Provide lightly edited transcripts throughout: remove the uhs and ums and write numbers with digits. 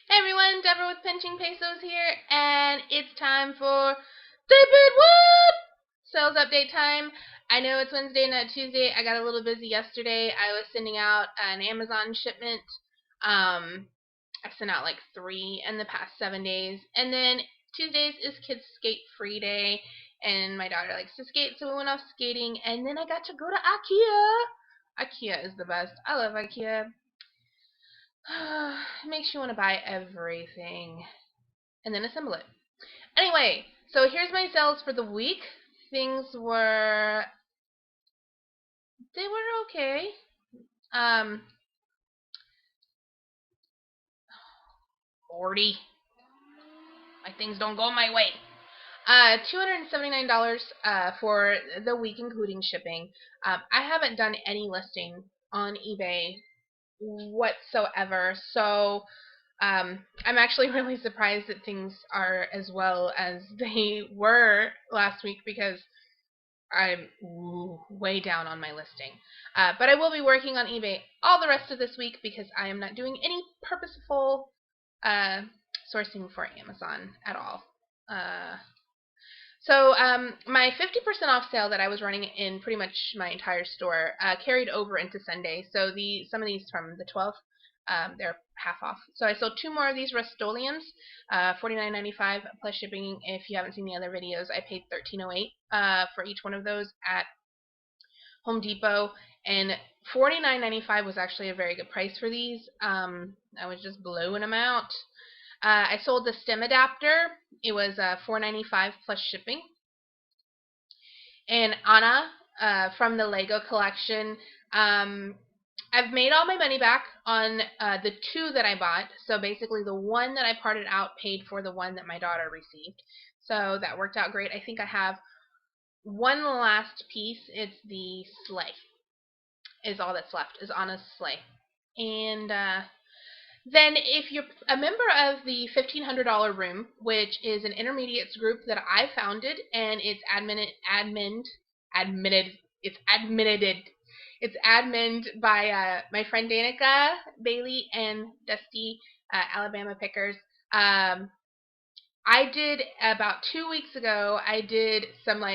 Hey everyone, Deborah with Pinching Pesos here, and it's time for Stupid Whoop! Sales update time. I know it's Wednesday, not Tuesday. I got a little busy yesterday. I was sending out an Amazon shipment. I've sent out like 3 in the past 7 days. And then Tuesdays is Kids Skate Free Day, and my daughter likes to skate, so we went off skating, and then I got to go to IKEA. IKEA is the best. I love IKEA. It makes you want to buy everything and then assemble it. Anyway, so here's my sales for the week. Things were okay. Um 40. My things don't go my way. $279 for the week including shipping. I haven't done any listing on eBay whatsoever, so I'm actually really surprised that things are as well as they were last week because I'm way down on my listing. But I will be working on eBay all the rest of this week because I am not doing any purposeful uh, sourcing for Amazon at all. My 50% off sale that I was running in pretty much my entire store carried over into Sunday. So some of these from the 12th, they're half off. So I sold 2 more of these Rust-Oleums, $49.95 plus shipping. If you haven't seen the other videos, I paid $13.08 for each one of those at Home Depot, and $49.95 was actually a very good price for these. I was just blowing them out. I sold the stem adapter. It was $4.95 plus shipping. And Anna from the Lego collection. I've made all my money back on the 2 that I bought. So basically, the one that I parted out paid for the one that my daughter received. So that worked out great. I think I have one last piece. It's the sleigh. Is all that's left. Is Anna's sleigh. And then if you're a member of the $1,500 room, which is an intermediates group that I founded, and it's adminned by my friend Danica Bailey and Dusty Alabama Pickers. I did about 2 weeks ago. I did some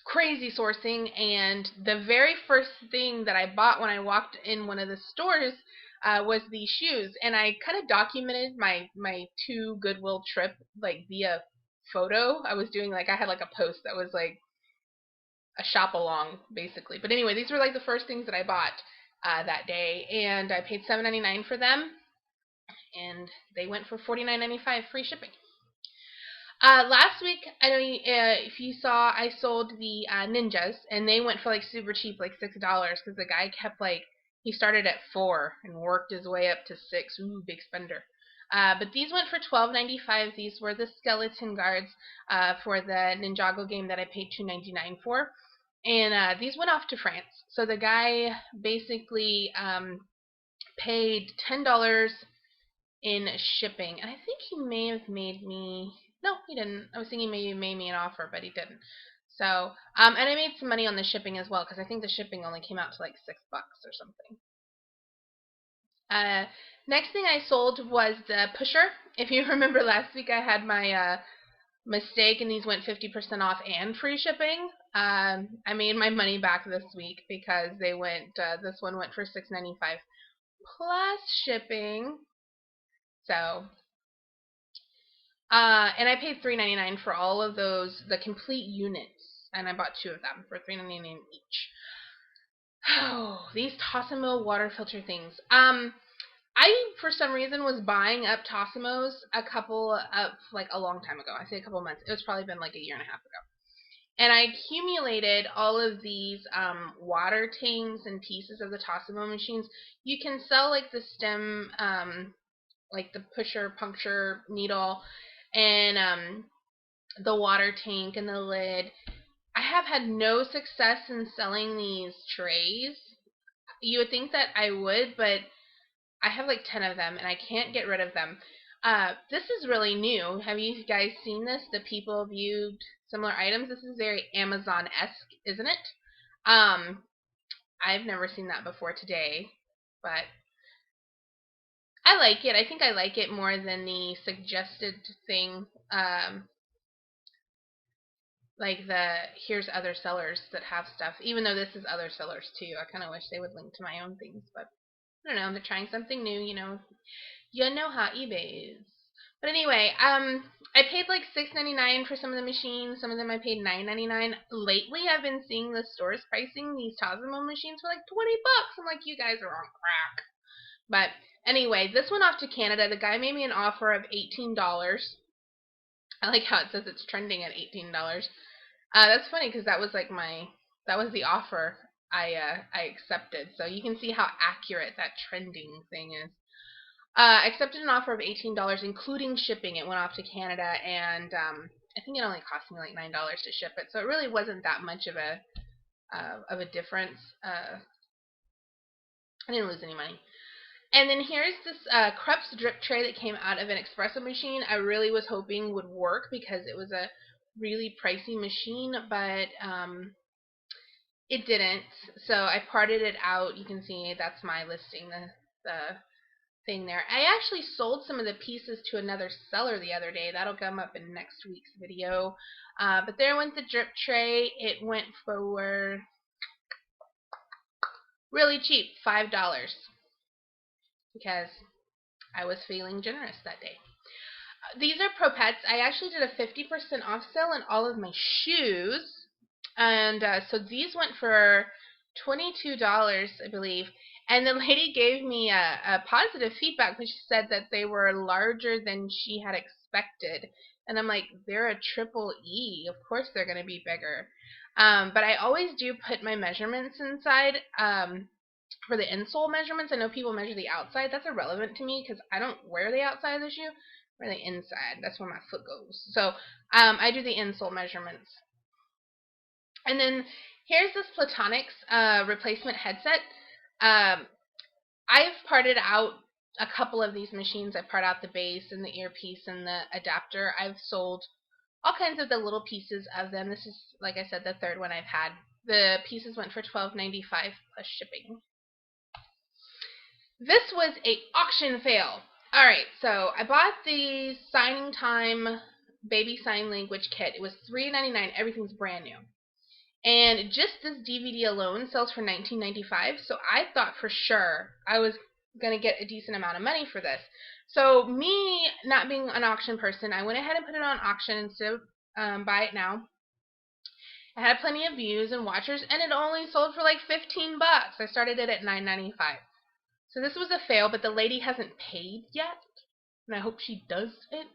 crazy sourcing, and the very first thing that I bought when I walked in one of the stores was these shoes, and I kind of documented my to Goodwill trip like via photo. I had like a post that was like a shop along basically. But anyway, these were like the first things that I bought that day, and I paid $7.99 for them, and they went for $49.95 free shipping. Last week, I know if you saw, I sold the ninjas, and they went for like super cheap, like $6, because the guy kept he started at 4 and worked his way up to 6. Ooh, big spender. But these went for $12.95. These were the skeleton guards for the Ninjago game that I paid $2.99 for, and these went off to France. So the guy basically paid $10 in shipping, and I think he may have made me. No, he didn't. I was thinking maybe he made me an offer, but he didn't. So, and I made some money on the shipping as well because I think the shipping only came out to like $6 or something. Next thing I sold was the pusher. If you remember last week, I had my mistake, and these went 50% off and free shipping. I made my money back this week because they went. This one went for $6.95 plus shipping. So and I paid $3.99 for all of those, the complete units, and I bought 2 of them for $3.99 each. Oh, these Tassimo water filter things. I for some reason was buying up Tassimos a long time ago. I say a couple months. It was probably been like a year and a half ago. And I accumulated all of these water tanks and pieces of the Tassimo machines. You can sell like the stem, like the pusher puncture needle, and the water tank and the lid. I have had no success in selling these trays. You would think that I would, but I have like 10 of them and I can't get rid of them. This is really new. Have you guys seen this? The people viewed similar items. This is very Amazon-esque, isn't it? Um, I've never seen that before today, but I like it. I think I like it more than the suggested thing. Like here's other sellers that have stuff. Even though this is other sellers too. I kind of wish they would link to my own things, but I don't know. They're trying something new, you know. You know how eBay is. But anyway, I paid like $6.99 for some of the machines. Some of them I paid $9.99. Lately, I've been seeing the stores pricing these Tassimo machines for like $20. I'm like, you guys are on crack. But anyway, this went off to Canada. The guy made me an offer of $18. I like how it says it's trending at $18. That's funny because that was like that was the offer I accepted. So you can see how accurate that trending thing is. I accepted an offer of $18, including shipping. It went off to Canada, and I think it only cost me like $9 to ship it. So it really wasn't that much of a difference. I didn't lose any money. And then here's this Krups drip tray that came out of an espresso machine. I really was hoping would work because it was a really pricey machine, but it didn't. So I parted it out. You can see that's my listing, the thing there. I actually sold some of the pieces to another seller the other day. That'll come up in next week's video. But there went the drip tray. It went for really cheap, $5, because I was feeling generous that day. These are Propets. I actually did a 50% off sale on all of my shoes. And so these went for $22, I believe. And the lady gave me a positive feedback, but she said that they were larger than she had expected. And I'm like, they're a triple E. Of course they're going to be bigger. But I always do put my measurements inside. For the insole measurements, I know people measure the outside. That's irrelevant to me because I don't wear the outside of the shoe. I wear the inside. That's where my foot goes. So I do the insole measurements. And then here's this Platonics replacement headset. I've parted out a couple of these machines. I part out the base and the earpiece and the adapter. I've sold all kinds of the little pieces of them. This is, like I said, the third one I've had. The pieces went for $12.95 plus shipping. This was a auction fail. Alright, so I bought the Signing Time Baby Sign Language kit. It was $3.99. Everything's brand new. And just this DVD alone sells for $19.95. So I thought for sure I was going to get a decent amount of money for this. So me not being an auction person, I went ahead and put it on auction instead of buy it now. I had plenty of views and watchers, and it only sold for like $15. I started it at $9.95. So this was a fail, but the lady hasn't paid yet, and I hope she does it,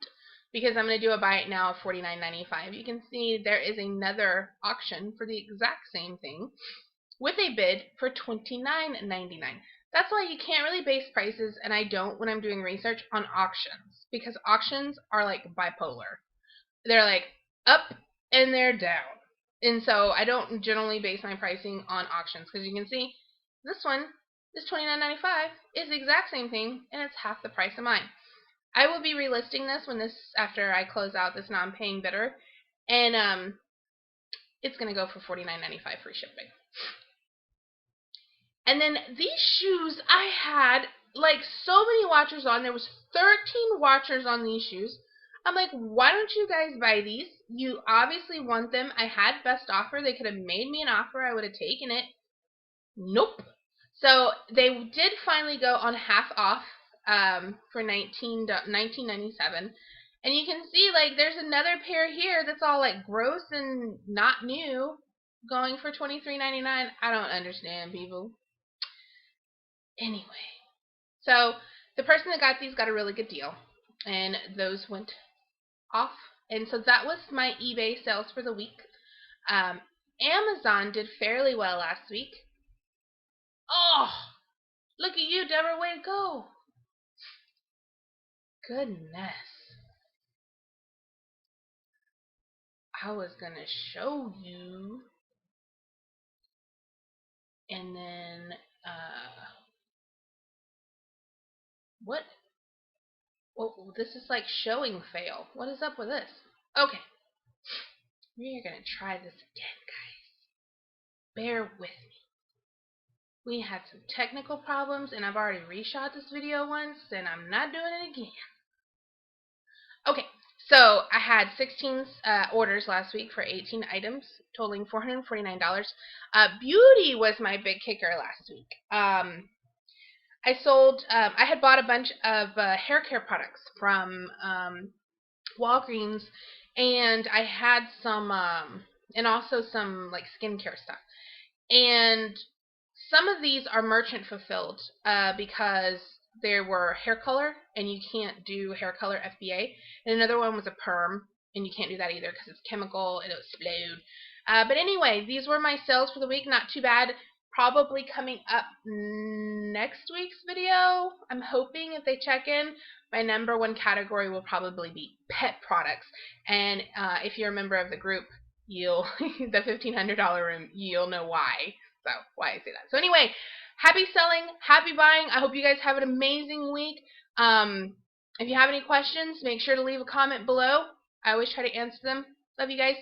because I'm going to do a buy it now of $49.95. You can see there is another auction for the exact same thing with a bid for $29.99. That's why you can't really base prices, and I don't when I'm doing research, on auctions, because auctions are like bipolar. They're like up and they're down. And so I don't generally base my pricing on auctions, because you can see this one, this $29.95, is the exact same thing, and it's half the price of mine. I will be relisting this after I close out this non-paying bidder, and it's going to go for $49.95 free shipping. And then these shoes, I had like so many watchers on. There was 13 watchers on these shoes. I'm like, why don't you guys buy these? You obviously want them. I had best offer. They could have made me an offer. I would have taken it. Nope. So they did finally go on half off for $19.97. And you can see, like, there's another pair here that's all, like, gross and not new going for $23.99. I don't understand, people. Anyway. So the person that got these got a really good deal. And those went off. And so that was my eBay sales for the week. Amazon did fairly well last week. Oh, look at you, Deborah. Way to go. Goodness. I was going to show you. And then, what? Oh, this is like showing fail. What is up with this? Okay. We're going to try this again, guys. Bear with me. We had some technical problems, and I've already reshot this video once, and I'm not doing it again. Okay, so I had 16 orders last week for 18 items, totaling $449. Beauty was my big kicker last week. I had bought a bunch of hair care products from Walgreens, and I had some, and also some like skincare stuff. And some of these are merchant fulfilled because there were hair color, and you can't do hair color FBA. And another one was a perm, and you can't do that either because it's chemical, it'll explode. But anyway, these were my sales for the week. Not too bad. Probably coming up next week's video, I'm hoping, if they check in, my number one category will probably be pet products. And if you're a member of the group, you'll the $1,500 room, you'll know why. So why I say that. So anyway, happy selling, happy buying. I hope you guys have an amazing week. If you have any questions, make sure to leave a comment below. I always try to answer them. Love you guys.